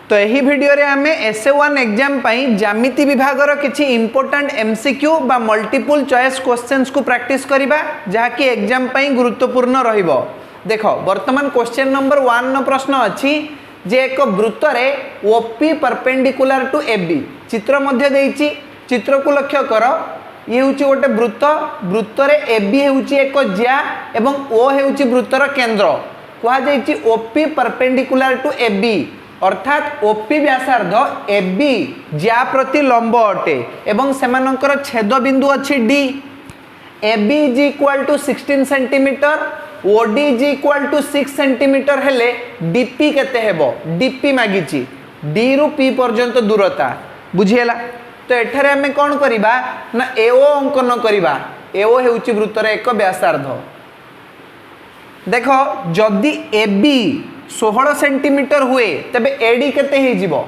तो यही वीडियो रे आमे एसए1 एग्जाम पाई ज्यामिति विभागर किछि इंपोर्टेंट एमसीक्यू बा मल्टीपल चॉइस क्वेश्चंस को प्रैक्टिस करिबा जहा कि एग्जाम पाई गुरुत्वपूर्ण रहिबो। देखो वर्तमान क्वेश्चन नंबर 1 न प्रश्न अछि जे एक वृत्त रे ओपी परपेंडिकुलर टू एबी चित्र मध्य देइछि। चित्र को लक्ष्य कर, ये होछि गोटे वृत्त, वृत्त रे एबी होछि एक ज्या एवं ओ होछि वृत्तर केंद्र। कहा जाइछि ओपी परपेंडिकुलर टू एबी अर्थात ओपी व्यासार्ध एबी ज्या प्रति लंब अटे एवं सेमानकर छेद बिंदु अछि D. AB is equal to 16 centimetre, OD is equal to 6 centimetre हेले डीपी केते हेबो? डीपी मागिछि डी रु पी पर्यंत दूरता। बुझिएला? तो एठारे हमें कोन करिबा ना एओ अंकन करिबा। एओ हेउछि वृत्तर एक व्यासार्ध। देखो जदि एबी 16 सेंटीमीटर हुए तबे एडी केते हे जिवो?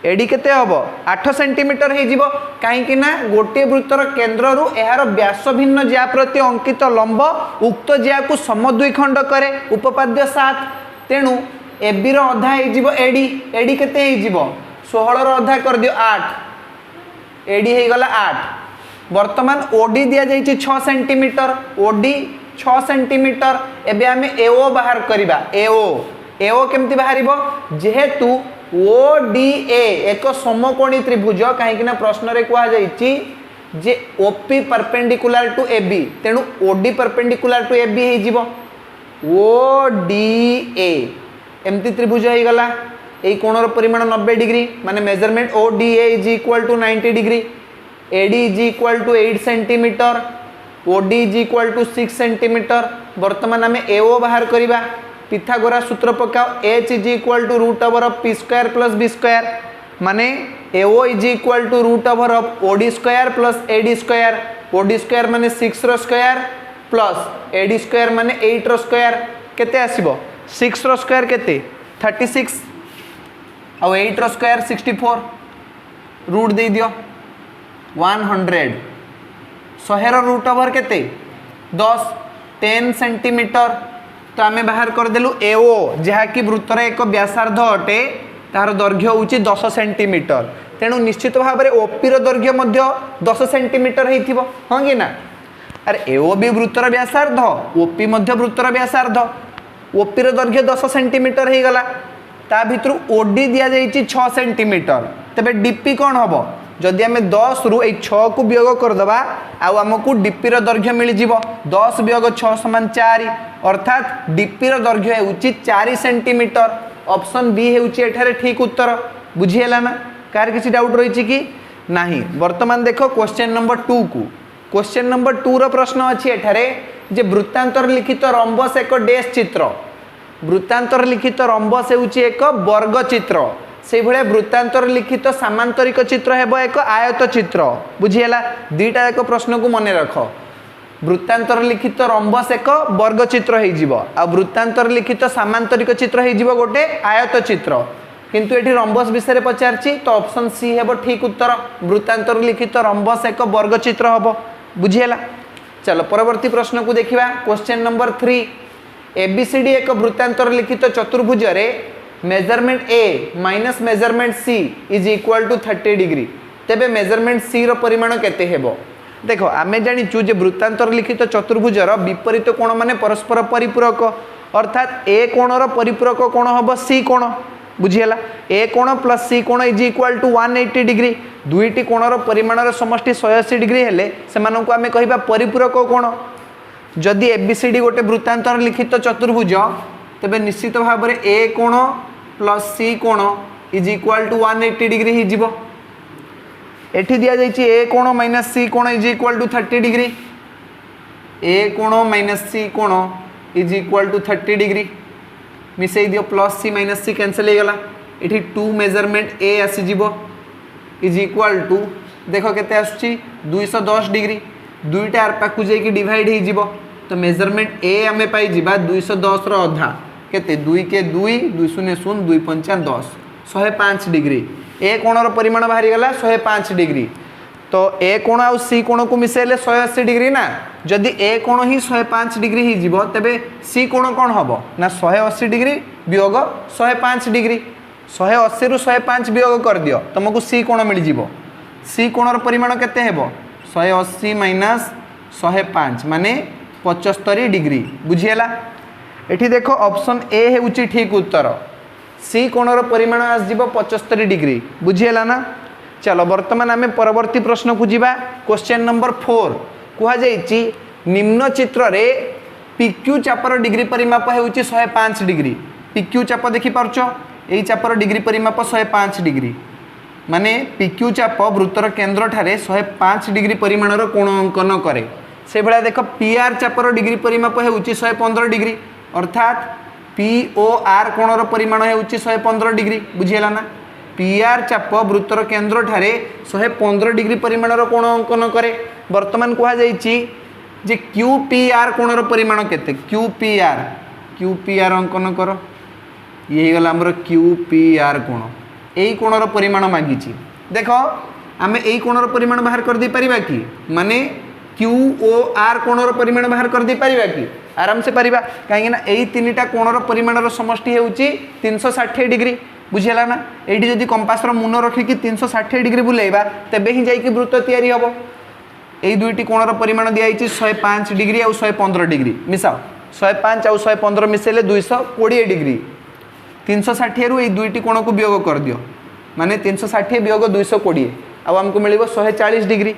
एडी केते हबो? 8 सेंटीमीटर हे जिवो। काहे कि ना गोटे वृत्तर केंद्र रु एहार व्यास भिन्न ज्या प्रति अंकित लंब उक्त ज्या को समद्विखंड करे उपपाद्य 7। तेनु एबी रो अधा हे जिवो एडी। एडी केते हे जिवो? 16 रो अधा कर दियो 8। एडी हे गला 8। वर्तमान ओडी दिया जाइछि 6 सेंटीमीटर। OD 6 centimetre. एबे आमे एओ बाहर करिबा। एओ केमती बाहरिबो? जेहेतु ओडीए एक समकोणी त्रिभुज, काहेकि ना प्रश्न रे कहा जाइछि जे ओपी परपेंडिकुलर टू एबी, तेनु ओडी परपेंडिकुलर टू एबी हे जिवो। ओडीए एमती त्रिभुज हे गला। एई कोणर परिमाण 90 डिग्री माने measurement ODA is equal to 90 degree. AD is equal to 8 centimetre, OD is equal to 6 centimetre. वर्तमान आमे एओ बाहर करिबा। पिथागोरस सूत्र पकाओ h is equal to root over of p square plus b square माने AO is equal to root over of OD square plus AD square. OD square माने 6 रो square plus AD square माने 8 रो square. केते आसीबो? 6 रो square केते? 36 और 8 रो square 64। Root दे दियो 100। 100 रो root over केते? 10 10 सेंटीमीटर। तो आमे बाहर कर देलु एओ जहा कि वृत्तर एक व्यासार्ध अटे, तार दैर्घ्य होउची 10 सेंटीमीटर। तेणु निश्चित भाव में ओपी रो दैर्घ्य मध्य 10 सेंटीमीटर हेइथिबो। हां कि ना? अरे एओ भी वृत्तर व्यासार्ध, ओपी मध्य वृत्तर व्यासार्ध। ओपी रो दैर्घ्य 10 सेंटीमीटर हे गला। ता भितरु ओडी दिया जाइची 6 सेंटीमीटर। तबे डीपी कोन हबो? जदि आमे 10 रु 6 को वियोग कर दबा आ हमकु डीपी रो दैर्घ्य मिल जिवो। 10 वियोग 6 समान 4 अर्थात डीपी रो दैर्घ्य हेउची 4 सेंटीमीटर। ऑप्शन बी हेउची एठारे ठीक उत्तर। बुझिएला ना? कार किसी डाउट रहिछि कि नाही? वर्तमान देखो क्वेश्चन नंबर 2 को। क्वेश्चन नंबर 2 रो प्रश्न अछि एठारे जे वृत्तांतर लिखित रंबस एक डैश चित्र। वृत्तांतर लिखित रंबस हेउची एक वर्ग चित्र। से भले वृत्तांतर लिखित सामांतरिक चित्र हेबो एक आयत चित्र। बुझिएला? दुईटा एक प्रश्न को मने रख। वृत्तांतर लिखित रंबस एक वर्ग चित्र हे जिवो आ वृत्तांतर लिखित सामांतरिक चित्र हे जिवो गोटे आयत चित्र। किंतु एठी रंबस विषय पचारछि तो ऑप्शन सी हेबो ठीक उत्तर। वृत्तांतर लिखित रंबस एक वर्ग चित्र हबो। बुझिएला? चलो परवर्ती प्रश्न को देखिबा। क्वेश्चन नंबर 3 एबीसीडी एक वृत्तांतर लिखित चतुर्भुज रे measurement A minus measurement C is equal to 30 degree. तेबे मेजरमेंट सी रो परिमाण केते हेबो? देखो आमे जानिचु जे वृत्तांतर लिखित चतुर्भुजर विपरीत कोण माने परस्पर परिपूरक अर्थात ए कोणर परिपूरक कोण हबो सी कोण। बुझिएला? ए कोण प्लस सी कोण इज इक्वल टू 180 डिग्री। दुईटी कोणर परिमाणर समष्टि 180 डिग्री हेले सेमानंकु आमे कहिबा परिपूरक कोण। जदि एबीसीडी गोटे वृत्तांतर लिखित चतुर्भुज तबे निश्चित भाव में ए कोण प्लस सी कोण इज इक्वल टू 180 डिग्री ही जिवो। एठी दिया जाइछि ए कोण माइनस सी कोण इज इक्वल टू 30 डिग्री। ए कोण माइनस सी कोण इज इक्वल टू 30 डिग्री। मिसई दियो प्लस सी माइनस सी कैंसिल हो गला। एठी 2 मेजरमेंट ए आसी जिवो इज इक्वल टू देखो केते आछी 210 डिग्री। दुईटा आर पाकु जे कि डिवाइड ही जिवो। तो मेजरमेंट ए आमे पाई जिबा 210 रो अधा केते 2 के 2 2 0 0 2 5 10 105 डिग्री। ए कोणर परिमाण बाहरी गला 105 डिग्री। तो ए कोण आ सी कोण को मिसेले 180 डिग्री ना। जदि ए कोण ही 105 डिग्री ही जिवो तबे सी कोण कोण हबो ना 180 डिग्री वियोग 105 डिग्री। 180 रु 105 वियोग कर दियो तुमको सी कोण मिल जिवो सी कोणर परिमाण केते हेबो 180 माइनस 105 माने 75 डिग्री बुझिएला। एठी देखो ऑप्शन ए हेउची ठीक उत्तर सी कोणर परिमाण आसजिवो 75 डिग्री बुझिएला ना। चलो वर्तमान आमे परवर्ती प्रश्न को जीवा क्वेश्चन नंबर 4 कुहा जाईची निम्न चित्र रे PQ चापर डिग्री परिमाप हेउची 105 डिग्री PQ चाप देखि पारछो एई चापर डिग्री परिमाप 105 डिग्री माने PQ चाप वृत्तर केंद्र ठारे 105 डिग्री परिमाणर कोण अंकन करे से भला देखो PR चापर डिग्री परिमाप हेउची 115 डिग्री अर्थात POR कोणर परिमाण हेउची 115 डिग्री बुझिएला ना। PR चाप वृत्तर केंद्र ठारे 115 डिग्री परिमाणर कोण अंकन करे वर्तमान कुहा जाईची जे QPR कोणर परिमाण केते QPR अंकन करो ये गला हमर QPR कोण एई कोणर परिमाण मागिची देखो आमे एई कोणर परिमाण बाहर कर दे परिबा कि माने QOR कोणर परिमाण बाहर कर दे परिबा कि आराम से परिबा काहे ना एई तीनटा कोणर परिमाणर समष्टि हेउची 360 डिग्री बुझिला ना। एठी जदी कंपास रो मुन रखि कि 360 डिग्री बुलेइबा तबे ही जाई कि वृत्त तयारी हबो। एई दुईटी कोणर परिमाण दियाइची 105 डिग्री और 115 डिग्री मिसाओ 105 और 115 मिसेले 220 डिग्री 360 रु एई दुईटी कोण को वियोग कर दियो माने 360 वियोग 220 आ हमको मिलिबो 140 डिग्री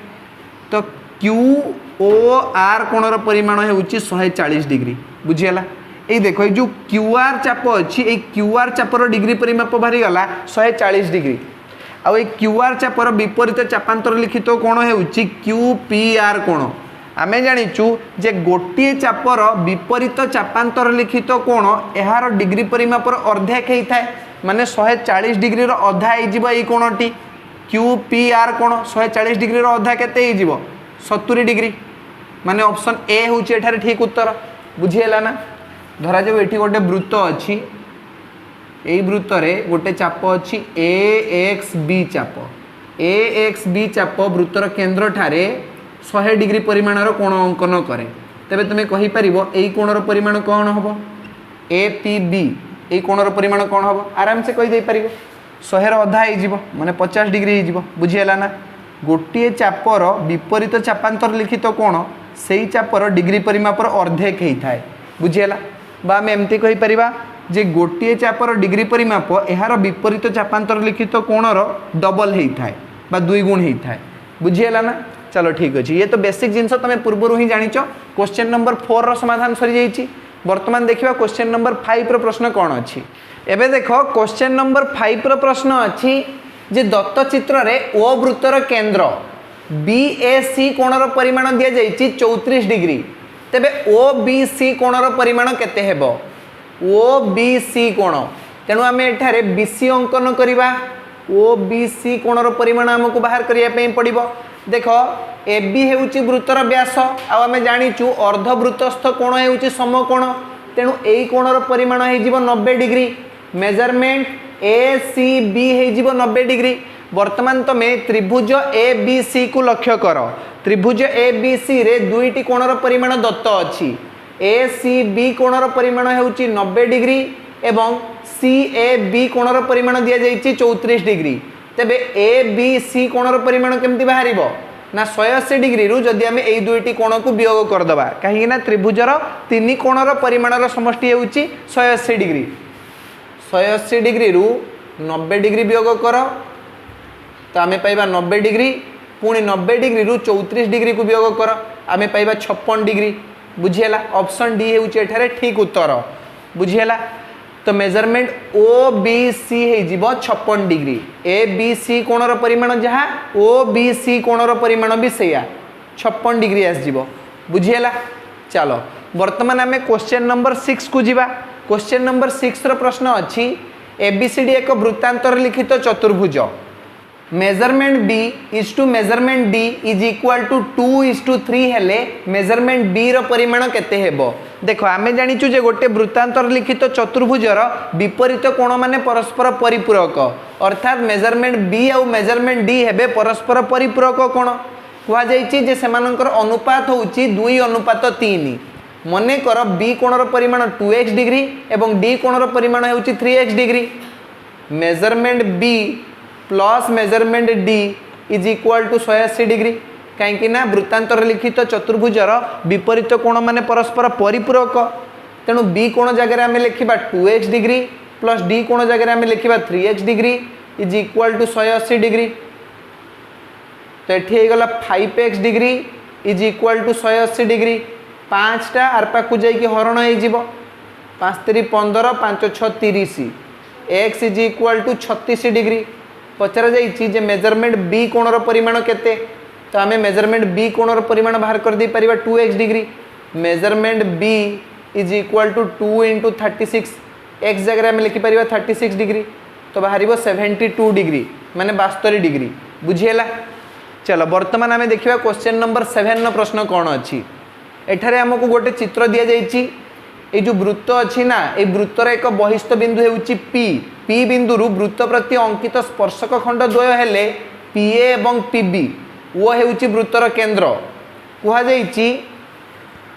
तो QOR कोणर परिमाण हेउची 140 डिग्री बुझिला। ए देखो जो QR चाप अच्छी ए QR चापर डिग्री परिमाप बाहरी गला 140 डिग्री आ ए QR चापर विपरीत चापांतर लिखित कोण हेउची QPR कोण आमे जानिचु जे गोटे चापर विपरीत चापांतर लिखित कोण एहार डिग्री परिमापर अर्धेक हेइथाय माने 140 डिग्री रो अधा हे जिवो ए कोणटी QPR कोण 140 डिग्री रो अधा केते हे जिवो 70 डिग्री माने ऑप्शन ए होची एठारे ठीक उत्तर बुझिएला ना। धरा जो एठी गोटे वृत्त अच्छी एई वृत्त रे गोटे चाप अच्छी AXB चाप वृत्तर केंद्र ठारे 100 डिग्री परिमाणर कोण अंकन करे तबे तुमे कहि परिबो एई कोणर परिमाण कोन हबो APB एई कोणर परिमाण कोन हबो आराम से कहि दे परिबो 100 रो अधा हे जिवो माने 50 डिग्री हे जिवो बुझिएला ना। गोटे चापर विपरीत चापांतर लिखित कोण सेई चापर डिग्री परिमापर अर्धेक हेइथाय बुझिएला बा आम एमती कहि परिबा जे गोटे चापर डिग्री परिमाप एहार विपरीत चापांतर लिखित कोणर डबल हेइथाय बा दुई गुण हेइथाय बुझिएला ना। चलो ठीक अछि ये तो बेसिक जिंस तमे पूर्वरु ही जानिचो। क्वेश्चन नंबर 4 रो समाधान सरी जाईची वर्तमान देखिबा क्वेश्चन नंबर 5 रो प्रश्न कोन अछि एबे देखो क्वेश्चन नंबर 5 रो प्रश्न अछि जे दत्त चित्र रे ओ वृत्तर केंद्र BAC कोणर परिमाण दिया जाईची 34 डिग्री तेबे OBC कोणर परिमाण केते हेबो OBC कोण तेणु आमे एठारे BC अंकन करिबा OBC कोणर परिमाण हमकु बाहर करिया पे पड़िबो। देखो AB हेउची वृत्तर व्यास आ आमे जानिचु अर्धवृत्तस्थ कोण हेउची समकोण तेणु एई कोणर परिमाण हे जीवो 90 डिग्री मेजरमेंट ACB हे जीवो 90 डिग्री। वर्तमान तमे त्रिभुज ABC को लक्ष्य कर त्रिभुज ABC रे दुईटी कोणर परिमाण दत्त अछि ACB कोणर परिमाण हेउची 90 डिग्री एवं CAB कोणर परिमाण दिया जाईची 34 डिग्री तेबे ABC कोणर परिमाण केमती बाहरिबो ना 180 डिग्री रु जदि आमे एई दुईटी कोण को वियोग कर दबा काहे ना त्रिभुजर तीन कोणर परिमाणर समष्टि हेउची 180 डिग्री 180 डिग्री रु 90 डिग्री वियोग कर तो आमे पाइबा 90 डिग्री पुणी 90 डिग्री रु 34 डिग्री को वियोग कर आमे पाइबा 56 डिग्री बुझिएला। ऑप्शन डी हेउची एठारे ठीक उत्तर बुझिएला। तो मेजरमेंट OBC हे जीवो 56 डिग्री ABC कोणर परिमाण जहा OBC कोणर परिमाण भी सेया 56 डिग्री आस जीवो बुझिएला। चलो वर्तमान आमे क्वेश्चन नंबर 6 को जीवा। क्वेश्चन नंबर 6 रो प्रश्न अछि ABCD एक वृत्तांतर लिखित चतुर्भुज measurement B is to measurement D is equal to 2:3 हेले मेजरमेंट B रो परिमाण केते हेबो। देखो आमे जानिचु जे गोटे वृत्तांतर लिखित चतुर्भुजर विपरीत कोण माने परस्पर परिपूरक अर्थात मेजरमेंट B और मेजरमेंट D हेबे परस्पर परिपूरक कोण कुआ जाईची जे सेमानकर अनुपात होउची 2:3 मने कर B कोणर परिमाण 2x डिग्री एवं D कोणर परिमाण हेउची 3x degree measurement B plus measurement D is equal to 180 degree कहीं वृत्तांतर लिखित चतुर्भुजर विपरीत कोण माने परस्पर परिपूरक तेणु बी कोण जगह आम लिखा 2x डिग्री प्लस डी कोण जगह आम लिखा 3x degree is equal to 180 degree तो ये गला 5x degree is equal to 180 degree 5टा आर पाक जाइए हरण हो 5 3 15 5 6 30 x is equal to 36 degree पचरा जाइए मेजरमेंट बी कोणर परिमाण केते तो आम मेजरमेंट बी कोणर परिमाण बाहर कर दे परिबा 2x degree measurement B is equal to 2 into 36 x जगह आम लिखिपर 36 डिग्री तो बाहर 72 डिग्री माने 72 डिग्री बुझीगला। चलो बर्तमान आम देखा क्वेश्चन नंबर 7 प्रश्न कौन अच्छी एठारे आमको गोटे चित्र दि जाइए ये जो वृत्त अच्छी ना ये वृत्तर एक बहिस्थ बिंदु होउची पी पी बिंदु वृत्त प्रति अंकित स्पर्शक खंड द्वय हेले पीए एवं पीबी वो होउची वृत्तर केंद्र कह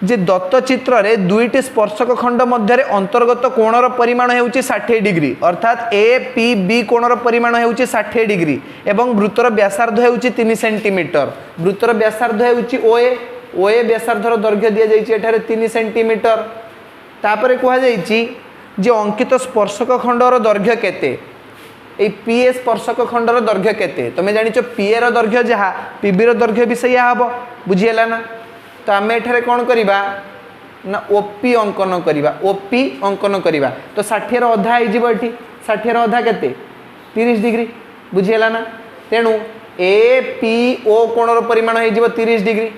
जे दत्त चित्र रे दुईटी स्पर्शक खंड मध्य अंतर्गत कोणर परिमाण होउची 60 डिग्री अर्थात ए पी बी कोणर परिमाण होउची 60 डिग्री एवं वृत्तर व्यासार्ध होउची 3 सेंटीमीटर वृत्तर व्यासार्ध होउची ओए ओए व्यासार्धर दैर्घ्य दि जाइए एठारे 3 सेंटीमीटर तापरे कह जे अंकित स्पर्शक खंडर दैर्घ्य केते ए पीए स्पर्शक खंडर दैर्घ्य केते तुम जानिଛ पीए रो दैर्घ्य जहाँ पीबी रो दैर्घ्य भी सैया हम बुझीगला ना तो आम एठारे कौन करवा ना ओपी अंकन करवा ओपी अंकन करवा तो 60 रो अधा हो 60 रो अधा केते 30 डिग्री बुझीगला ना तेणु ए पी ओ कोणर परिमाण हो 30 डिग्री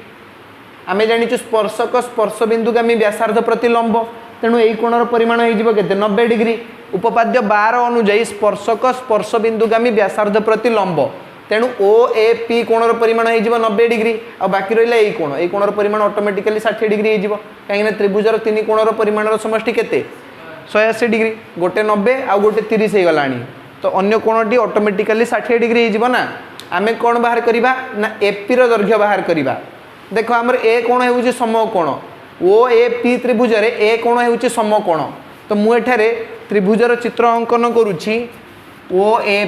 आम जानिଛୁ स्पर्शक स्पर्श बिंदुगामी व्यासार्ध प्रति लंब तेणु यही कोणर परिमाण हो 90 डिग्री उपपाद्य 12 अनुजाई स्पर्शक स्पर्श बिंदुगामी व्यासार्ध प्रति लंब तेणु ओ ए पी कोणर परिमाण हो 90 डिग्री आ बाकी रहा यही कोण यही कोणर परिमाण ऑटोमेटिकली 60 डिग्री हो कहीं त्रिभुजर 3 कोणर परिमाण समष्टि केते 180 डिग्री गोटे 90 आ गोटे 30 हो गला तो अन्य कोणटी ऑटोमेटिकली 60 डिग्री हो ना आम कौन बाहर करवा ना एपी रो दैर्घ्य बाहर करवा देख आमर ए कोण हो समकोण ओ ए पी त्रिभुज ए कोण हो समकोण तो मुझे त्रिभुजर चित्र अंकन करुच्ची ओ ए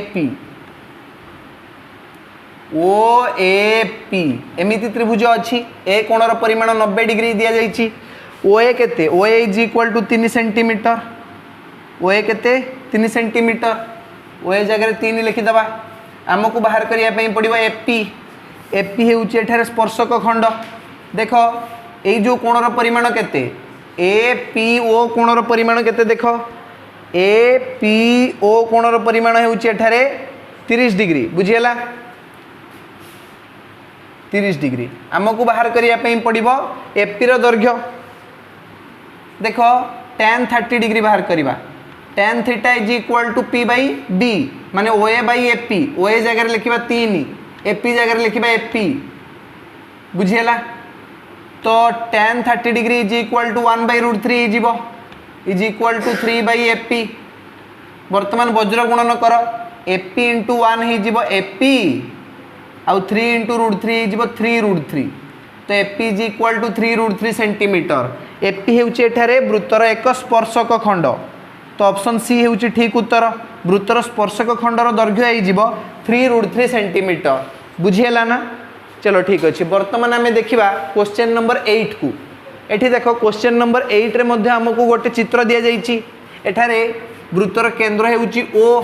पी एमती त्रिभुज अच्छी ए कोणर परिमाण 90 डिग्री दि जाइए ओ ए केते ओ ए इज इक्वाल टू 3 सेंटीमीटर ओ ए केते 3 सेंटीमीटर ओ ए जगह 3 लिखिदबा आमको बाहर करने पड़ो एपी एपी हूँ एठारे स्पर्शक खंड देख ये जो कोणर परिमाण केते ए पी ओ कोणर परिमाण केते देख ए पी ओ कोणर परिमाण हूँ एठारे 30 डिग्री बुझीगला 30 डिग्री आमको बाहर करने पड़ो एपी रो दैर्घ्य देख tan 30 डिग्री बाहर करवा tan theta is equal to P by B माने ओ ए बाई एपी ओ ए जगह लिखा 3 एपी जगह लिखा एपी बुझीगला तो tan 30 degree is equal to 1/√3 is equal to 3/एपी बर्तमान वज्र गुणन कर एपी इंटू 1 हो एपी आउ 3 इंटू √3 हो 3√3 तो AP is equal to 3√3 centimetre AP हूँ एठारे वृत्तर एक स्पर्शक खंड तो ऑप्शन सी हूँ ठीक उत्तर वृत्तर स्पर्शक खंडर दैर्घ्य हो 3√3 सेंटीमीटर बुझीगला ना चलो ठीक अच्छे बर्तमान आम देखा क्वेश्चन नंबर 8 को एठी देख क्वेश्चन नंबर 8 रे मध्य आमको गोटे चित्र दि जाइए एठारे वृत्तर केंद्र होउची ओ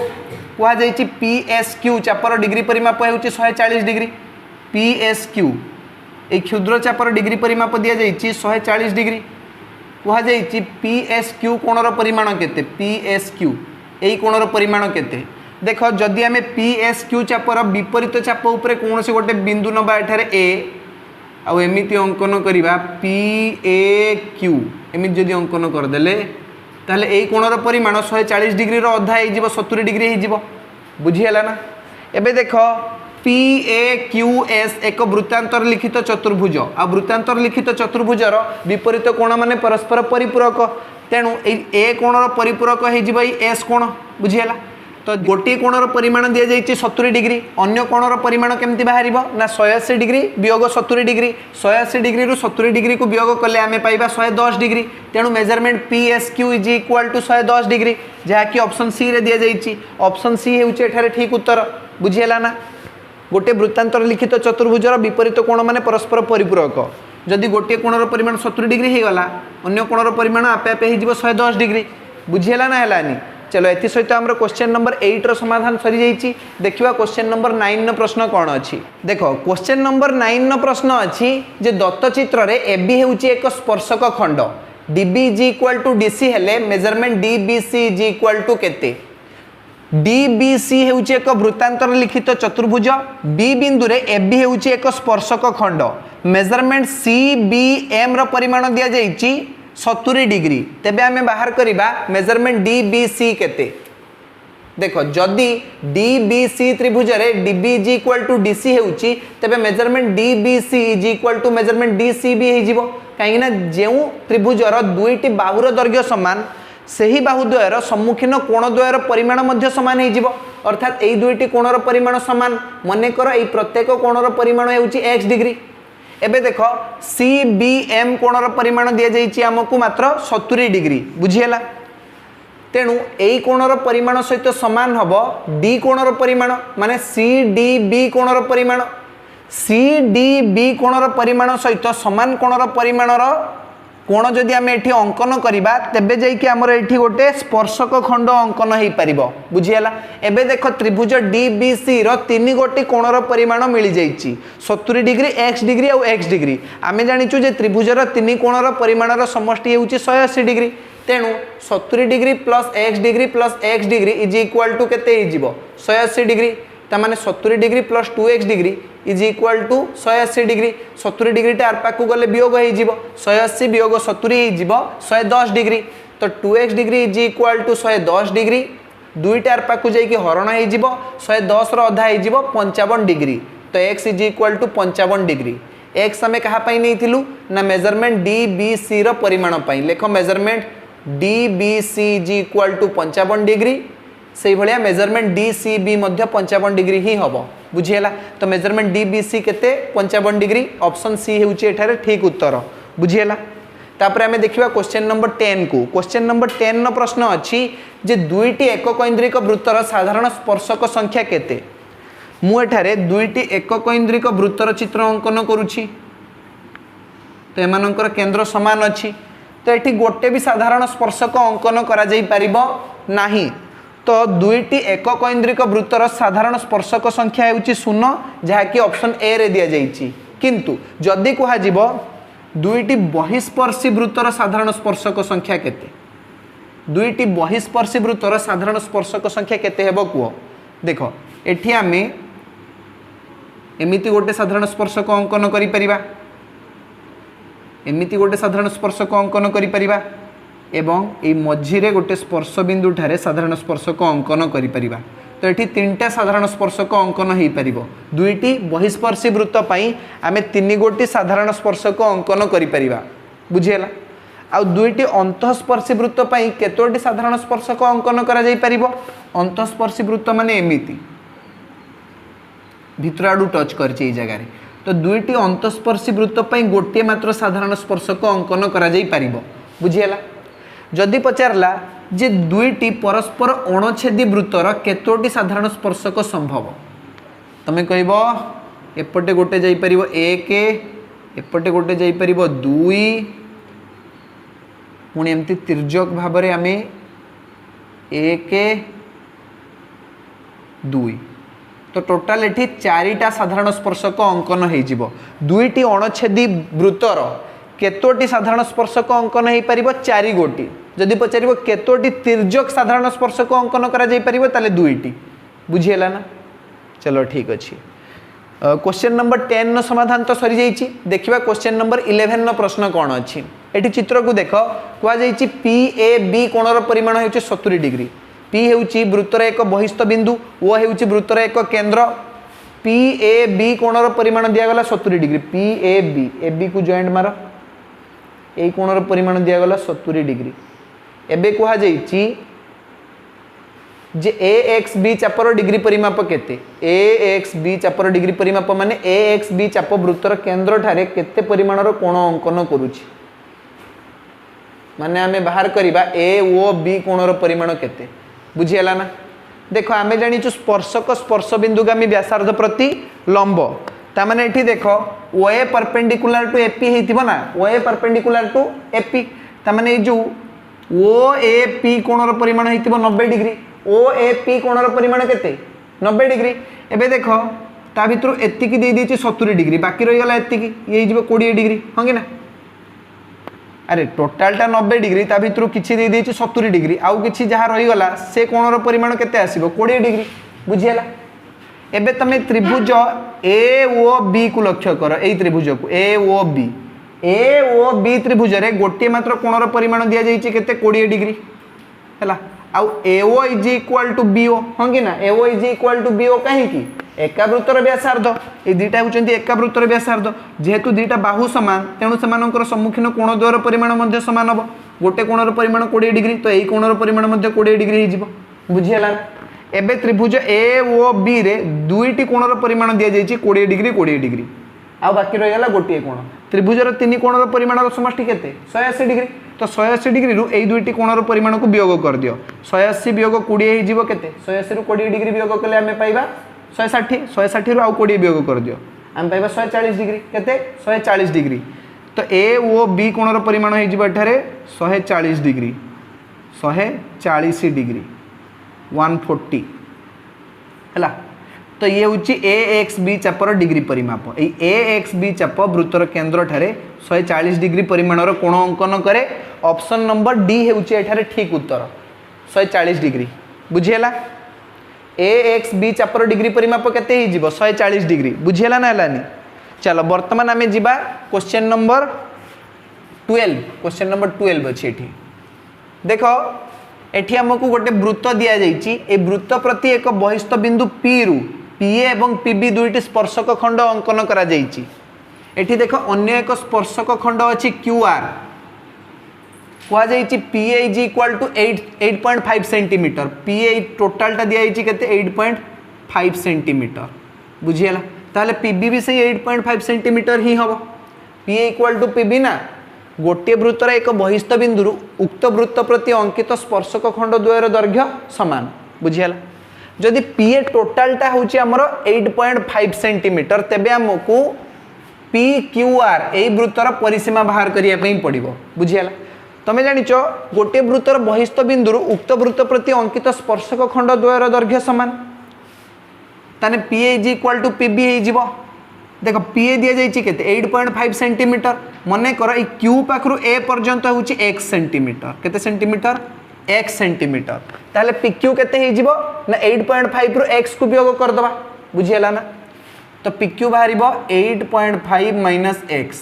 कह जाइए P S Q chopper degree परिमाप हो 140 डिग्री पी एस क्यू ये क्षुद्र चापर डिग्री परिमाप दि जाइए 140 डिग्री कह जाइए पी एस क्यू कोणर परिमाण केते पी एस क्यू यही कोणर परिमाण केते देख जदि आम पी एस क्यू चापर विपरीत चाप उपर कौन से गोटे बिंदु नवा एठारे ए आमती अंकन करवा पी ए क्यू एमती जदि अंकन करदे ताहले यही कोणर परिमाण 140 डिग्री अधा हो 70 डिग्री हो बुझीगला ना एबे देख पी ए क्यू एस एक वृत्तांतर लिखित चतुर्भुज आ वृत्तांतर लिखित चतुर्भुजर विपरीत कोण माने परस्पर परिपूरक तेणु ए कोणर परिपूरक हो एस कोण बुझीगला तो गोटे कोणर परिमाण दि जाइए 70 डिग्री अन्य कोणर परिमाण केमती बाहर ना 180 डिग्री वियोग 70 डिग्री 180 डिग्री रु 70 डिग्री को वियोग कले आम पाइबा 110 डिग्री तेणु measurement P S Q is equal to 110 degree जहाँकि ऑप्शन सी रे दि जाइए ऑप्शन सी होठार ठीक उत्तर बुझीगला ना। गोटे वृत्तांतर लिखित चतुर्भुजर विपरीत कोण माने परस्पर परिपूरक जदि गोटे कोणर परिमाण 70 डिग्री होगला अन्य कोणर परिमाण आपे आपे हो 110 डिग्री बुझीगला ना है। चलो एथि सहित आमर क्वेश्चन नंबर 8 रो समाधान सरी जाइए। देखिवा क्वेश्चन नंबर 9 प्रश्न कौन अच्छी देखो क्वेश्चन नंबर 9 प्रश्न अच्छी जे दत्त चित्र रे एबी हेउची एक स्पर्शक खंड DB is equal to DC हेले measurement DBC is equal to केते डीबीसी हेउची एक वृत्तांतर लिखित चतुर्भुज बी बिंदु रे एबी हेउची एक स्पर्शक खंड मेजरमेंट सीबीएम रो परिमाण दिया जाइए 70 डिग्री तेबे आमे बाहर करिबा मेजरमेंट डीबीसी केते देखो जदि डीबीसी त्रिभुज रे DB is equal to DC हेउची तेबे measurement DBC is equal to measurement DCB हे जिवो काहे ना जेउ त्रिभुजर दुईटी बाहुर दैर्घ्य समान सही बाहुद्वयर सम्मुखीन कोणद्वयर परिमाण मध्य समान हे जिवो अर्थात एई दुईटी कोणर परिमाण समान मने कर एई प्रत्येक कोणर परिमाण हेउची x डिग्री एबे देख सीबीएम कोणर परिमाण दि जाइए आमको मात्र 70 डिग्री बुझीगला तेणु यही कोणर परिमाण सहित सामान हम डी कोणर परिमाण माने सीडीबी कोणर परिमाण सीडीबी कोणर परिमाण सहित सामान कोणर परिमाणर कोण जदि आम एठी अंकन करिबा तेबे जाइए आमर एठी गोटे स्पर्शक खंड अंकन हो पार बुझीगला। एबे देख त्रिभुज डीबीसी रो 3 गोटी कोणर परिमाण मिल जाइए 70 डिग्री एक्स डिग्री और एक्स डिग्री आम जाचु जे त्रिभुजर 3 कोणर परिमाणर समष्टि होउची 180 डिग्री तेणु 70 degree plus x degree is equal to केते हिजिबो 180 डिग्री तामाने 70 degree plus 2x degree is equal to 180 degree 70 degree टार पाकु गले वियोग हो 180 वियोग 70 हो 110 डिग्री तो 2x degree is equal to 110 degree दुईटार पाकु जाइए हरण हो 110 अधा हो 55 डिग्री तो x is equal to 55 degree x आम क्या नहीं ना मेजरमेंट डीबीसी परिमाण लेख measurement DBC is equal to 55 degree से भाया मेजरमेंट डीसीबी 55 डिग्री ही हम बुझीगला तो मेजरमेंट डीबीसी केते 55 डिग्री ऑप्शन सी होउची एठारे ठीक उत्तर बुझीगला। तापर आमे देखिबा क्वेश्चन नंबर 10 को क्वेश्चन नंबर 10 न प्रश्न अछि जे दुईटी एककेंद्रिक वृत्तर साधारण स्पर्शक संख्या केते मु एठारे दुईटी एककेंद्रिक वृत्तर चित्र अंकन करूछि तो एमानकर केंद्र समान अछि तो एठी गोटे भी साधारण स्पर्शक अंकन करा जाई परिबो नाही तो दुईटी एककेंद्रिक वृत्तर साधारण स्पर्शक संख्या होउची 0 जहाँकि ऑप्शन ए रे दिया जाइछि किंतु जदि कहा जिवो दुईटी बहिस्पर्शी वृत्तर साधारण स्पर्शक संख्या केते दुईटी बहिस्पर्शी वृत्तर साधारण स्पर्शक संख्या केते हेबो कुओ देखो एठी आमे एमिति गोटे साधारण स्पर्शक अंकन करि परिबा एमिति गोटे साधारण स्पर्शक अंकन करि परिबा एवं ए मझिरे गोटे स्पर्श बिंदु ठारे साधारण स्पर्शक अंकन करि परिबा तो ये 3टा साधारण स्पर्शक अंकन हो पार दुईटी बहिस्पर्शी वृत्त पई आमे 3 गोटी साधारण स्पर्शक अंकन करि परिबा बुझीगला आ दुईटी अंतःस्पर्शी वृत्त पई केतोटी साधारण स्पर्शक अंकन करा जाई परिबो अंतःस्पर्शी वृत्त माने एमिति भितर आडू टच करछि ए जगह रे तो दुईटी अंतःस्पर्शी वृत्त पई गोटे मात्र साधारण स्पर्शक अंकन करा जाई परिबो बुझीगला। जदि पचारला जे दुईटी परस्पर अणछेदी वृत्तर केतोटी साधारण स्पर्शक संभव तमे कहबो एपटे गोटे जाई परिबो 1 एपटे गोटे जाई परिबो 2 पुणी एमती तिर्यक भाव में आम 1 2 तो टोटाल एठी 4टा साधारण स्पर्शक अंकन हो दुईटी अणछेदी वृत्तर केतोटी साधारण स्पर्शक अंकन हो पार 4 गोटी जदि पचार केतोटी तिर्यक साधारण स्पर्शक अंकन करा जाई परिबो ताले दुईटी बुझीगला ना। चलो ठीक अच्छे क्वेश्चन नंबर 10 न समाधान तो सरी जाइए देखिबा क्वेश्चन नंबर 11 न प्रश्न कौन अच्छी एटी चित्र को देख कहुई पी ए बी कोणर परिमाण हो 70 डिग्री पी होउची वृत्तर एक बहिस्थ बिंदु ओ होउची वृत्तर एक केंद्र पी ए बी कोणर परिमाण दिगला 70 डिग्री पी ए बी को जॉइंट मार यही कोणर परिमाण दिगला 70 डिग्री एबे कहुई जे ए एक्स बी चापर डिग्री परिमाप केते ए एक्स बी चापर डिग्री परिमाप माने ए एक्स बी चाप वृत्तर केंद्र ठारे केते परिमाणर कोण अंकन करूची माने आमे बाहर करिबा ए ओ बी कोणर परिमाण केते बुझियला ना देखो आमे जानिचु स्पर्शक स्पर्श बिंदुगामी व्यासार्ध प्रति लंब ता माने एठी देखो ओ ए परपेंडिकुलर टू एपी हेतिबो ना ओ ए परपेंडिकुलर टू एपी ता माने जो ओ ए पी कोणर परिमाण हेतिबो 90 डिग्री ओ ए पी कोणर परिमाण केते 90 डिग्री एबे देखो ता भितर एतिकी दे देछि 70 डिग्री बाकी रहि गला एतिकी ये जिवो 20 डिग्री होंगे ना अरे टोटालटा 90 डिग्री ता भितर किछि दे देछि 70 डिग्री आउ किछि जहा रहि गला से कोणर परिमाण केते आसीबो 20 डिग्री बुझियला एबे तमे त्रिभुज ए ओ बी को लक्ष्य कर एई त्रिभुज को ए ओ बी त्रिभुज रे गोटे मात्र कोणर परिमाण दिया जाइछि केते 20 डिग्री हला आउ AO is equal to BO होंगे ना AO is equal to BO काहे की एका वृत्तर व्यासार्ध ए दुईटा होचंती एका वृत्तर व्यासार्ध जेहेतु दुईटा बाहु समान तेणु सेमानकर सम्मुखीन कोण द्वयर परिमाण मध्ये समान हबो गोटे कोणर परिमाण 20 डिग्री तो एई कोणर परिमाण मध्ये 20 डिग्री हे जिवो बुझियला एबे त्रिभुज ए ओ बी रे दुईटी कोणर परिमाण दिया जाइछि 20 डिग्री आ बाकी रहि गला गोटे कोण त्रिभुजर तीन कोणर परिमाणर समष्टि केते 180 डिग्री तो 180 डिग्री रु एई दुईटी कोणर परिमाण को वियोग कर दियो 180 वियोग 20 हे जिवो केते 180 रु 20 डिग्री वियोग कले हमें पाइबा 160 रु आउ 20 वियोग कर दियो हम पाइबा 140 डिग्री केते 140 डिग्री तो ए ओ बी कोणर परिमाण हे जिवो एठारे 140 डिग्री 140 डिग्री 140 हला तो ये हूँ ए एक्स बी चापर डिग्री परिमाप ए एक्स बी चाप वृत्तर केंद्र ठारे 140 डिग्री परिमाणर कोण अंकन करे ऑप्शन नंबर डी हेउची एठारे ठीक उत्तर 140 डिग्री बुझियला ए एक्स बी चापर डिग्री परिमाप केते ही जीवो 140 डिग्री बुझियला ना हलानी चलो वर्तमान आमे जिबा क्वेश्चन नंबर 12 अछि एठी देखो एठी हमकु गोटे वृत्त दिया जाइछि ए वृत्त प्रति एक बहिस्थ बिंदु पी रु पीए एवं पीबी दुईटी स्पर्शक खंड अंकन करा जाइछि एठी देखो अन्य एक स्पर्शक खंड अछि क्यूआर कुआ जाइछि PA is equal to 8.5 centimetre PA total टा दिया जाइछि केते 8.5 सेंटीमीटर बुझियला ताले पीबी भी सही 8.5 सेंटीमीटर ही हबो पीए इक्वल टू पीबी ना गोटे वृत्तर एक बहिस्थ बिंदु उक्त वृत्त प्रति अंकित स्पर्शक खंड द्वयर दैर्घ्य समान बुझियला जदि पीए टोटालटा होची हमर 8.5 सेंटीमीटर तेबे हमकु पी क्यू आर एई वृत्तर परिसीमा बाहर करिया पई पड़िबो बुझियला तमे जानिचो गोटे वृत्तर बहिस्थ बिंदु उक्त वृत्त प्रति अंकित स्पर्शक खंड द्वयर दैर्घ्य समान ताने पीए इज इक्वल टू पीबी हे जिवो देखो पीए दिया जाइछि केते 8.5 सेंटीमीटर मने कर ए क्यू पाखरु ए पर्यंत होछि x सेंटीमीटर केते सेंटीमीटर x सेंटीमीटर ताले pq केते हे जिवो ना 8.5 रु x को वियोग कर दबा बुझियला ना तो pq बाहरिबो 8.5 माइनस x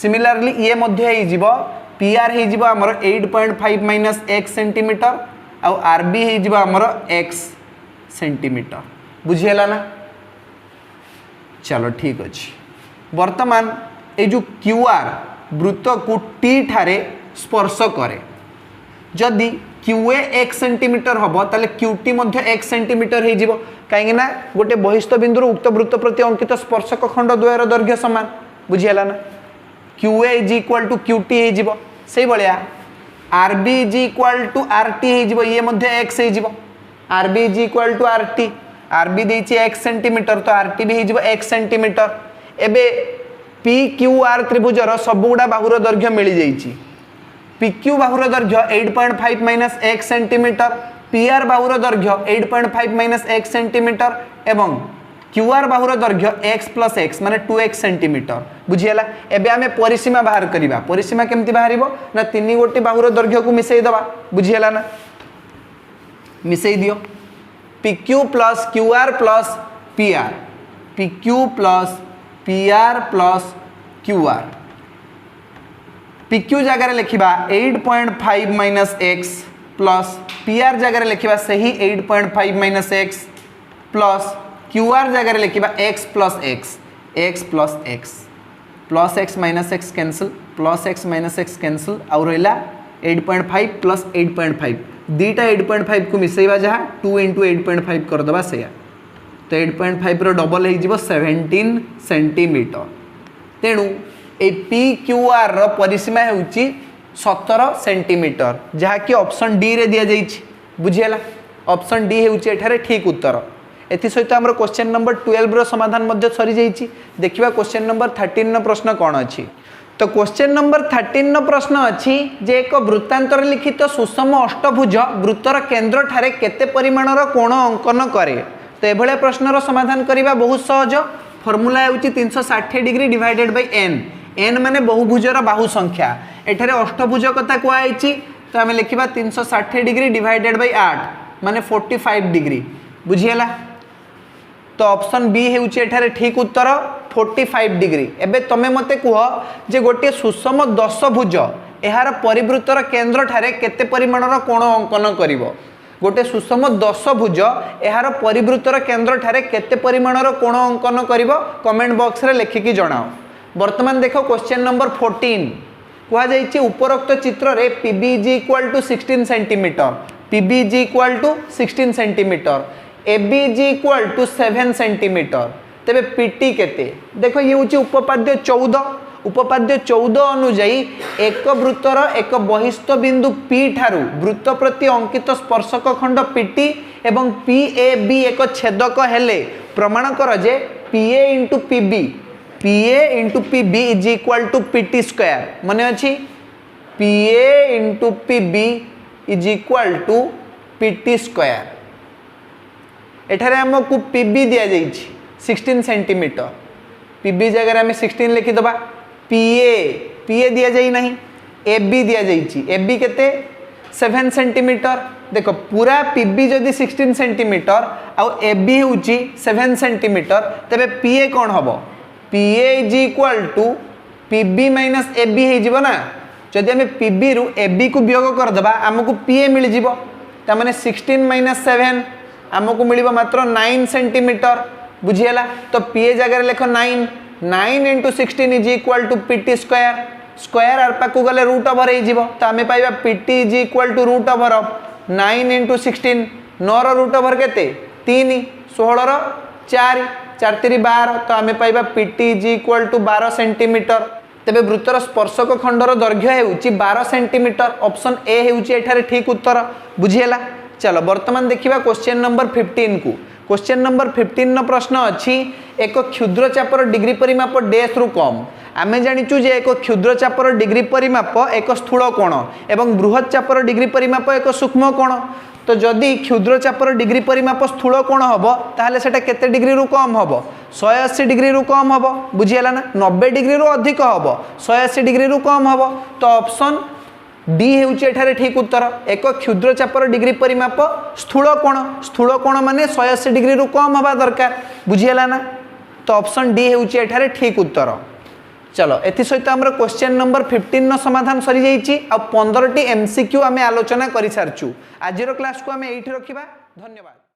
सिमिलरली ये मध्य हे जिवो pr हे जिवो हमर 8.5 माइनस x सेंटीमीटर आ rb हे जिवो हमर x सेंटीमीटर बुझियला ना चलो ठीक अच्छे वर्तमान ये जो क्यूआर वृत्त को टी ठारे स्पर्श करे जदि क्यूए 1 सेंटीमीटर हम ताले क्यूटी मध्य 1 सेंटीमीटर हो जिवो कहीं ना गोटे बहिस्थ बिंदु उक्त वृत्त प्रति अंकित स्पर्शक खंड द्वयर दैर्घ्य समान बुझियला ना QA is equal to QT हो जिवो से भलिया RB is equal to RT हो जिवो ये मध्य x हो जिवो RB is equal to RT RB देछि x सेंटीमीटर तो आरटी भी हो x सेंटीमीटर एबे पी क्यू आर त्रिभुजर सबुगुडा बाहुर दैर्घ्य मिली जाइछि PQ बाहुर दैर्घ्य 8.5 माइनस x सेंटीमीटर PR बाहुर दैर्घ्य 8.5 माइनस x सेंटीमीटर एवं QR बाहुर दैर्घ्य x प्लस x माने 2x सेंटीमीटर बुझियला एबे हमें परिसीमा बाहर करिबा परिसीमा केमति बाहरिबो ना तीन गोटी बाहुर दैर्घ्य को मिसई दबा बुझियला ना मिसई दियो PQ plus QR plus PR PQ plus PR plus QR PQ जगह लिखा 8.5 माइनस x प्लस PR जगह लिखा सही 8.5 माइनस x प्लस QR जगह लिखा x plus x plus x minus x cancel और रहा 8.5 प्लस 8.5 दुईटा 8.5 को मिसेबा जहाँ 2 × 8.5 करदे से तो 8.5 डबल हो 17 सेंटीमीटर तेणु ए पी क्यू आर परिसीमा हो 17 सेंटीमीटर जहाँकि ऑप्शन डी रे दिया जाइए बुझीगला ऑप्शन डी होठारे ठीक उत्तर एसत आम क्वेश्चन नंबर 12 रो समाधान सरी जाइए देखिए क्वेश्चन नंबर 13 प्रश्न कौन अच्छी तो क्वेश्चन नंबर 13 प्रश्न अच्छी जे एक वृत्तांतर लिखित सुषम अष्टभुज वृत्तर केन्द्र ठारे केते परिमाणर कोण अंकन करे तो यह प्रश्नर समाधान करने बहुत सहज फर्मूला हो 360 degree divided by N N माने बहुभुजर बाहु संख्या एठारे अष्टभुज कथा कहुई तो आम लिखा 360 डिग्री डिवाइडेड बाय 8 माने 45 डिग्री बुझीगला तो ऑप्शन बी होठारे ठीक उत्तर 45 डिग्री एबे तमे मते कह जे गोटे सुषम दशभुज यार परिवृत्तर केन्द्र ठारे केते परिमाणर कोण अंकन करिवो गोटे सुषम दशभुज यार परिवृत्तर केन्द्र ठारे केते परिमाणर कोण अंकन करिवो कमेंट बॉक्स रे लिखिकी जणाओ वर्तमान देखो क्वेश्चन नंबर 14 कह जाइए उपरोक्त चित्र रे PB is equal to 16 centimetre PB is equal to 16 centimetre AB is equal to 7 centimetre तेबे पीटी केते देखो ये हूँ उपपाद्य 14 उपपाद्य 14 अनुजाई एक वृत्तर एक बहिस्थ बिंदु पी ठारू वृत्त प्रति अंकित स्पर्शक खंड पीटी एवं पी ए बी एक छेदक हेले प्रमाण कर जे PA into PB PA into PB is equal to PT square मन अच्छी PA into PB is equal to PT square एठारे आमको पीबी दि जाइए 16 सेंटीमीटर पीबी जगह आम 16 लिखिदबा पीए पीए दि जाई नहीं एबी दि जाइए एबी केते 7 सेंटीमीटर देखो पूरा पीबी जदि 16 सेंटीमीटर आउ एबी हूँ 7 सेंटीमीटर तेबे पीए कौन हम PA is equal to PB minus AB हो ना जदि आम पीबी रु एबी को वियोग करदे आमको पीए मिल जाव ताने 16 माइनस 7 आमको मिल मात्र 9 सेंटीमीटर बुझीगला तो पीए जगह लिख 9 into 16 is equal to PT square square आर पाक गले रूट ओवर हो तो आम पाइबा PT is equal to root over of 9 into 16 9 root over केते 3 16 4 4 3 12 तो आम पाइबा PT is equal to 12 centimetre तेबे वृत्तर स्पर्शक खंडर दैर्घ्य हो 12 सेंटीमीटर ऑप्शन ए होठारे ठीक उत्तर बुझीगला चलो वर्तमान देखिबा क्वेश्चन नंबर 15 को क्वेश्चन नंबर 15 प्रश्न अच्छी एक क्षुद्र चापर डिग्री परिमाप डैश रु कम आम जाचु जे एक क्षुद्र चापर डिग्री परिमाप एक स्थूल कोण एवं बृहत चापर डिग्री परिमाप एक सूक्ष्म कोण तो जदि क्षुद्र चापर डिग्री परिमाप स्थूल कोण हम ताहले सेटा केते डिग्री रु कम हम 180 डिग्री रु कम हम बुझीगला ना 90 डिग्री रु अधिक हम 180 डिग्री रु कम हम तो ऑप्शन डी होठारे ठीक उत्तर एक क्षुद्र चापर डिग्री परिमाप स्थूल कोण माने 180 डिग्री रु कम हवा दरकार बुझीगला ना तो ऑप्शन डी होठारे ठीक उत्तर चलो एथि सहित हमर क्वेश्चन नंबर 15 समाधान सरी जाइए आ 15 टी एमसीक्यू आमे आलोचना करि सारचु आजिरो क्लास को आमे एठी रखिबा धन्यवाद।